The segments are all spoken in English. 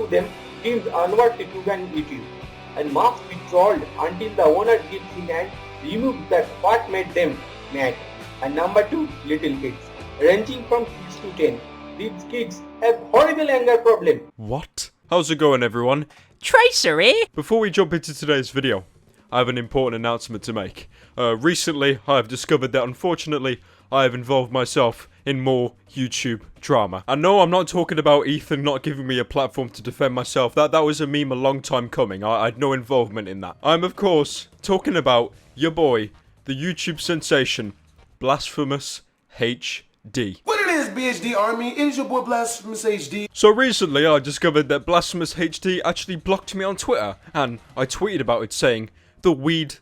to them deemed unworthy to ban YouTube, and must be trolled until the owner gets in and removes that what made them mad. And number 2, little kids, ranging from 6 to 10. These kids have horrible anger problem. What? How's it going, everyone? Tracery? Before we jump into today's video, I have an important announcement to make. Recently, I have discovered that unfortunately, I have involved myself in more YouTube drama. And no, I'm not talking about Ethan not giving me a platform to defend myself. That was a meme a long time coming. I had no involvement in that. I'm, of course, talking about your boy, the YouTube sensation, Blasphemous HD. What it is, BHD Army, it is your boy Blasphemous HD. So recently I discovered that Blasphemous HD actually blocked me on Twitter, and I tweeted about it saying, the weed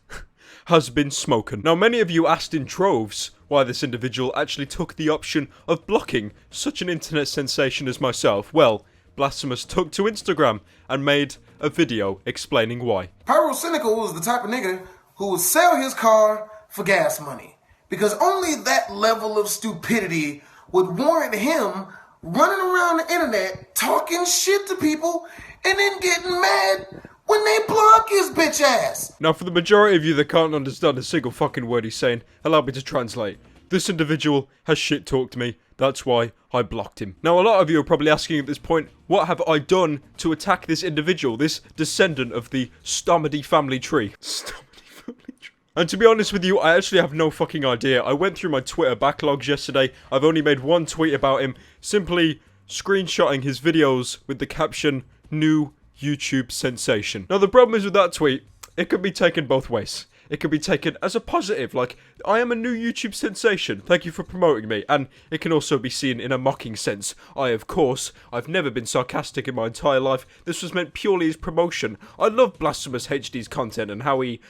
has been smoken. Now many of you asked in droves why this individual actually took the option of blocking such an internet sensation as myself. Well, Blasphemous took to Instagram and made a video explaining why. Pyrocynical was the type of nigga who would sell his car for gas money. Because only that level of stupidity would warrant him running around the internet talking shit to people and then getting mad when they block his bitch ass. Now for the majority of you that can't understand a single fucking word he's saying, allow me to translate. This individual has shit talked me, that's why I blocked him. Now a lot of you are probably asking at this point, what have I done to attack this individual, this descendant of the Stomedy family tree? And to be honest with you, I actually have no fucking idea. I went through my Twitter backlogs yesterday. I've only made one tweet about him, simply screenshotting his videos with the caption, new YouTube sensation. Now the problem is with that tweet, it can be taken both ways. It can be taken as a positive, like, I am a new YouTube sensation, thank you for promoting me. And it can also be seen in a mocking sense. I've never been sarcastic in my entire life. This was meant purely as promotion. I love Blasphemous HD's content and how he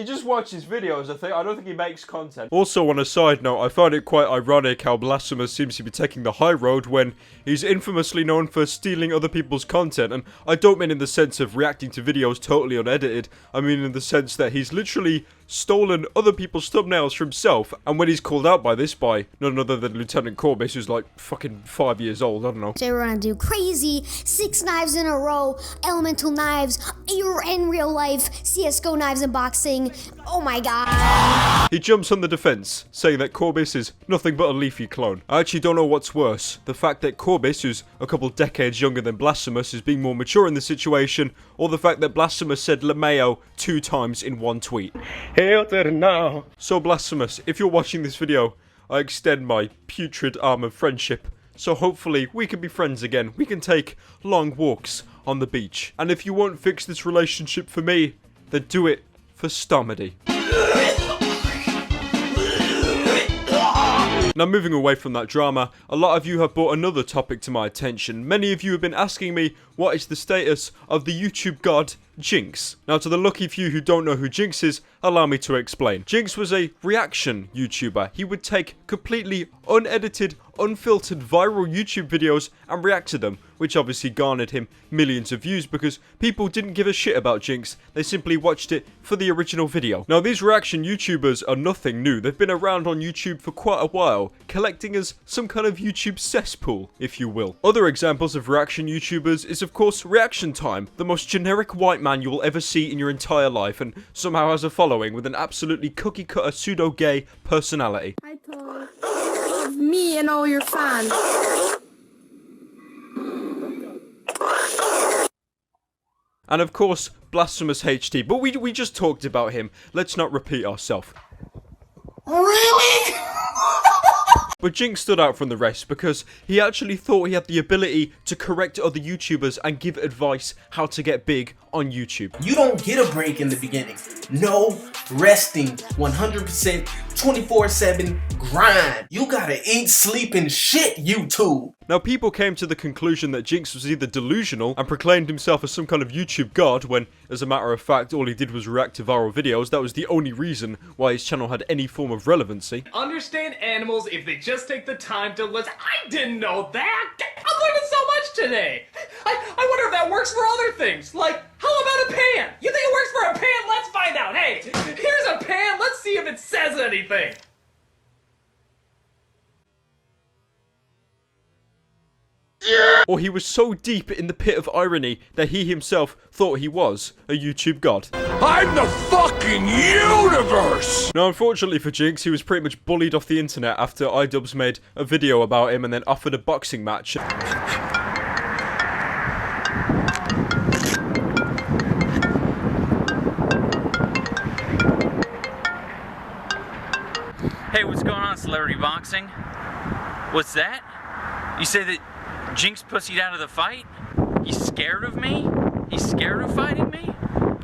just watches videos, I don't think he makes content. Also, on a side note, I find it quite ironic how Blasphemous seems to be taking the high road when he's infamously known for stealing other people's content. And I don't mean in the sense of reacting to videos totally unedited, I mean in the sense that he's literally stolen other people's thumbnails for himself. And when he's called out by this by none other than Lieutenant Corbis, who's like fucking 5 years old, I don't know. They were gonna do crazy 6 knives in a row, elemental knives, in real life, CSGO knives and boxing. Oh my god. He jumps on the defense, saying that Corbis is nothing but a leafy clone. I actually don't know what's worse. The fact that Corbis, who's a couple decades younger than Blasphemous, is being more mature in the situation, or the fact that Blasphemous said LeMayo 2 times in one tweet. Hail to the now. So Blasphemous, if you're watching this video, I extend my putrid arm of friendship. So hopefully we can be friends again. We can take long walks on the beach. And if you won't fix this relationship for me, then do it for Stomedy. Now moving away from that drama, a lot of you have brought another topic to my attention. Many of you have been asking me what is the status of the YouTube god Jinx. Now to the lucky few who don't know who Jinx is, allow me to explain. Jinx was a reaction YouTuber. He would take completely unedited, unfiltered viral YouTube videos and react to them, which obviously garnered him millions of views because people didn't give a shit about Jinx, they simply watched it for the original video. Now these reaction YouTubers are nothing new, they've been around on YouTube for quite a while, collecting as some kind of YouTube cesspool, if you will. Other examples of reaction YouTubers is of course Reaction Time, the most generic white man you will ever see in your entire life and somehow has a following with an absolutely cookie cutter pseudo-gay personality. I thought me and all your fans. And of course, Blasphemous HD, but we just talked about him. Let's not repeat ourselves. Really? But Jinx stood out from the rest because he actually thought he had the ability to correct other YouTubers and give advice how to get big on YouTube. You don't get a break in the beginning. No resting. 100% 24/7 grind. You gotta eat, sleep, and shit, YouTube. Now people came to the conclusion that Jinx was either delusional and proclaimed himself as some kind of YouTube god when, as a matter of fact, all he did was react to viral videos. That was the only reason why his channel had any form of relevancy. Understand animals if they just take the time to listen. I didn't know that! I'm learning so much today! I wonder if that works for other things, like, how about a pan? You think it works for a pan? Let's find out! Hey, here's a pan, let's see if it says anything! Or he was so deep in the pit of irony that he himself thought he was a YouTube god. I'm the fucking universe! Now, unfortunately for Jinx, he was pretty much bullied off the internet after iDubbbz made a video about him and then offered a boxing match. Hey, what's going on, Celebrity Boxing? What's that? You say that Jinx pussied out of the fight? He's scared of me? He's scared of fighting me?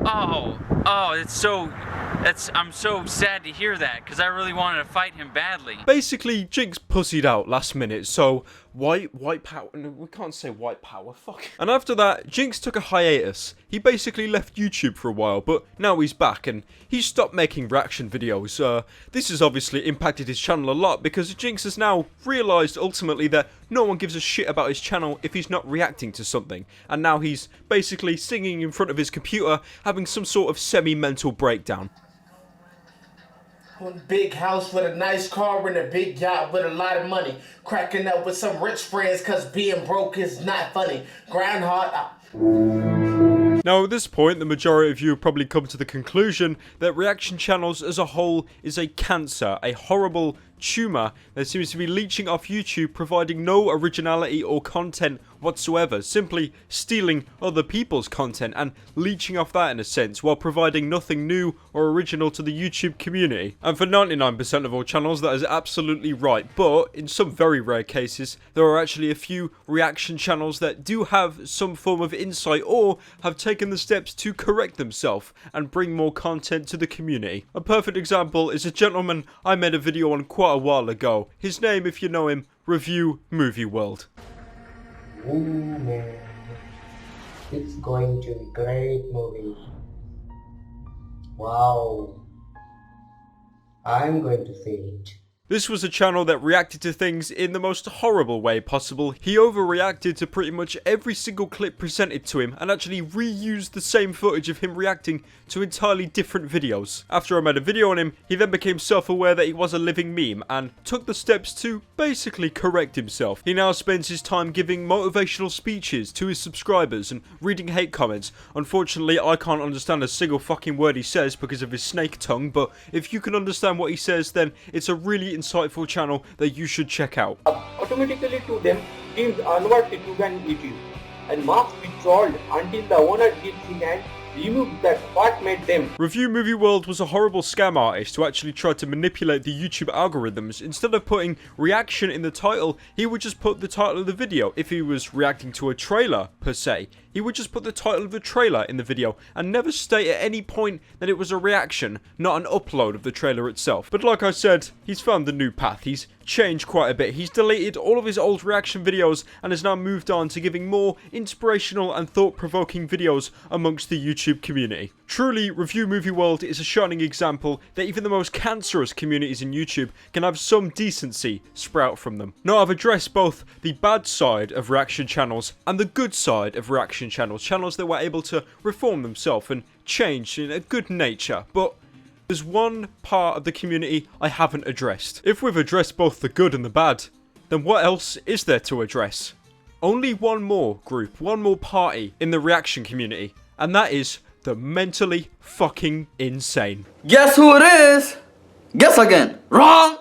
Oh, I'm so sad to hear that, because I really wanted to fight him badly. Basically, Jinx pussied out last minute, so white power, no, we can't say white power, fuck. And after that, Jinx took a hiatus. He basically left YouTube for a while, but now he's back, and he's stopped making reaction videos. This has obviously impacted his channel a lot, because Jinx has now realised ultimately that no one gives a shit about his channel if he's not reacting to something. And now he's basically singing in front of his computer, having some sort of semi-mental breakdown. One big house with a nice car and a big yacht with a lot of money. Cracking up with some rich friends cause being broke is not funny. Groundhog. Now at this point, the majority of you have probably come to the conclusion that reaction channels as a whole is a cancer, a horrible tumour that seems to be leeching off YouTube, providing no originality or content whatsoever, simply stealing other people's content and leeching off that in a sense, while providing nothing new or original to the YouTube community. And for 99% of all channels, that is absolutely right, but in some very rare cases, there are actually a few reaction channels that do have some form of insight or have taken the steps to correct themselves and bring more content to the community. A perfect example is a gentleman I made a video on quite a while ago. His name, if you know him, Review Movie World. Ooh, man. It's going to be great movie. Wow. I'm going to see it. This was a channel that reacted to things in the most horrible way possible. He overreacted to pretty much every single clip presented to him and actually reused the same footage of him reacting to entirely different videos. After I made a video on him, he then became self-aware that he was a living meme and took the steps to basically correct himself. He now spends his time giving motivational speeches to his subscribers and reading hate comments. Unfortunately, I can't understand a single fucking word he says because of his snake tongue, but if you can understand what he says, then it's a really insightful channel that you should check out. Automatically to them teams onward to YouTube and marks be trolled until the owner gets in and removes that what made them. Review Movie World was a horrible scam artist who actually tried to manipulate the YouTube algorithms. Instead of putting reaction in the title, he would just put the title of the video. If he was reacting to a trailer per se, he would just put the title of the trailer in the video and never state at any point that it was a reaction, not an upload of the trailer itself. But like I said, he's found a new path. He's changed quite a bit. He's deleted all of his old reaction videos and has now moved on to giving more inspirational and thought-provoking videos amongst the YouTube community. Truly, Review Movie World is a shining example that even the most cancerous communities in YouTube can have some decency sprout from them. Now, I've addressed both the bad side of reaction channels and the good side of reaction channels that were able to reform themselves and change in a good nature, but there's one part of the community I haven't addressed. If we've addressed both the good and the bad, then what else is there to address? Only one more group, one more party in the reaction community, and that is the mentally fucking insane. Guess who it is? Guess again. Wrong!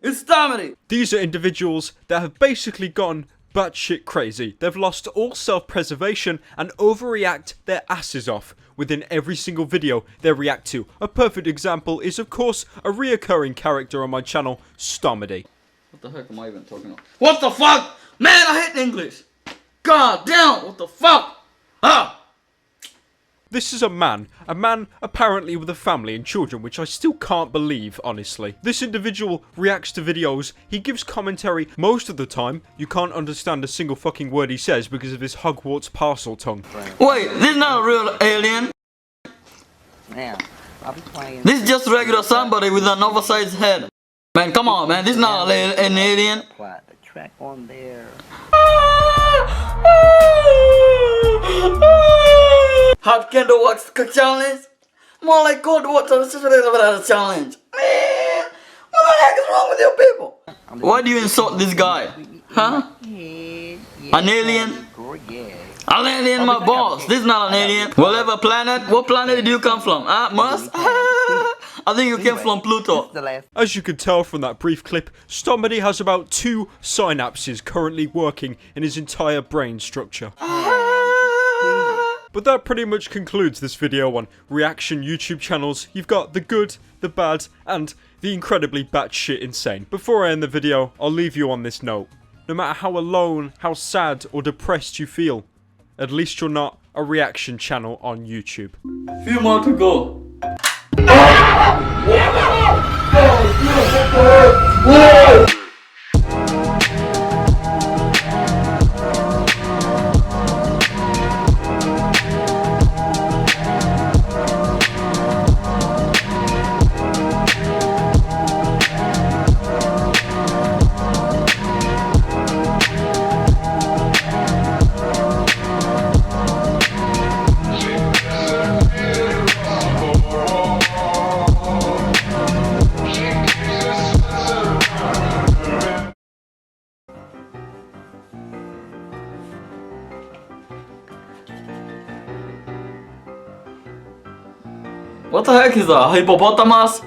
It's Dominic. These are individuals that have basically gone batshit crazy. They've lost all self-preservation and overreact their asses off within every single video they react to. A perfect example is, of course, a reoccurring character on my channel, Stomedy. What the heck am I even talking about? What the fuck? Man, I hate English. God damn, what the fuck? Ah! This is a man apparently with a family and children, which I still can't believe, honestly. This individual reacts to videos, he gives commentary. Most of the time, you can't understand a single fucking word he says because of his Hogwarts parcel tongue. Wait, this is not a real alien. Man, I'll be playing. This is just regular somebody with an oversized head. Man, come on, man, this is not an alien. Quite the track on there. Hot candle wax challenge? More like cold water challenge. Man, what the heck is wrong with you people? Why do you insult this guy? Huh? An alien? An alien, my boss. This is not an alien. Whatever planet. What planet did you come from? Mars? I think you came from Pluto. As you can tell from that brief clip, somebody has about 2 synapses currently working in his entire brain structure. But that pretty much concludes this video on reaction YouTube channels. You've got the good, the bad, and the incredibly batshit insane. Before I end the video, I'll leave you on this note. No matter how alone, how sad, or depressed you feel, at least you're not a reaction channel on YouTube. Few more to go. What the heck is that? Hippopotamus?